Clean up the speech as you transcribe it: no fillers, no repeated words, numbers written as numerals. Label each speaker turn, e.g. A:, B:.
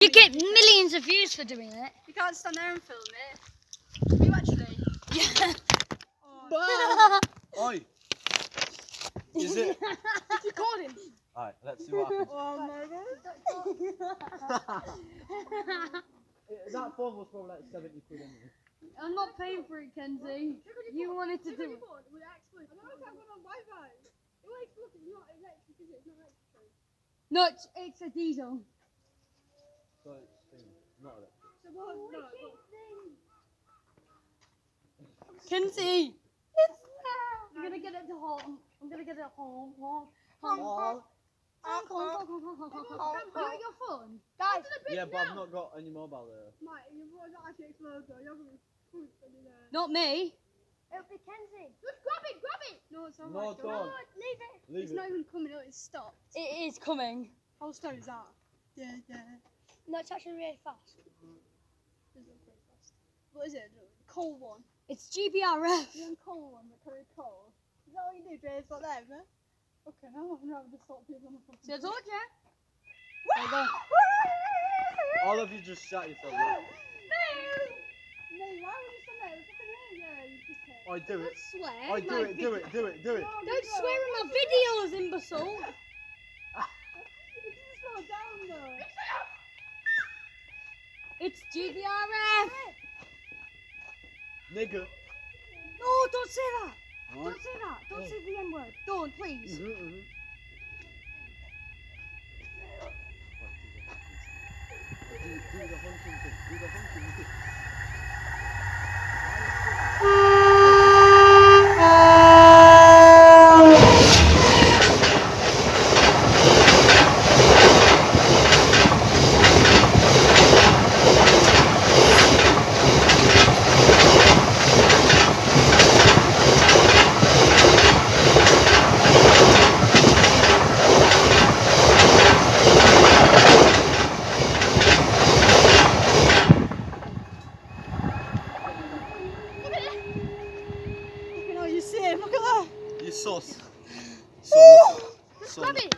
A: You get millions of views for doing it.
B: You can't stand there and film it. Are you actually?
A: Yeah.
B: Oh,
C: Oi! Is it?
B: it's recording.
C: Alright, let's see what happens.
B: Oh my god.
C: That phone was probably like 70 quid anyway.
A: I'm not paying for it, Kenzie. You wanted to do it.
B: I don't know if I've got on Wi-Fi. It will explode. It's not electric, is it? It's not electric.
A: No, it's a diesel.
C: So it's not electric.
B: So what? No.
A: Kenzie! I'm gonna get it to home. I'm gonna get it home. You got your phone?
B: Guys.
C: Yeah, but I've not got any mobile there.
B: Mate, you've not actually exploded though. You're going to be in there.
A: Not me.
B: It'll be Kenzie. Just grab it, grab it. No, it's not.
C: No, don't.
B: Leave it.
C: Leave
B: It's
C: it.
B: not even coming out. It's stopped.
A: It is coming.
B: How slow is that? Yeah. No, it's actually really fast. What is it? Cold one.
A: It's GBRf.
B: You want cold one, but very cold. Is that what you do, Dre? It's like that, man. Okay, now I'm having to stop people on the phone.
A: See, I told you.
C: All of you just shut yourself up.
B: No, why would you say that? It's fucking here, you dickhead.
C: Oi, do it.
A: Swear.
C: Oi, do it.
A: Don't swear in my videos, imbecile.
B: It just fell down though.
A: It's GBRf.
C: Nigga.
A: No, don't say that.
C: What?
A: Don't say that. Don't say the N word. Don't, please.
C: Do the hunting thing. Do the hunting thing.
B: You see him? Look at that.
C: You sauce.
B: Grab it.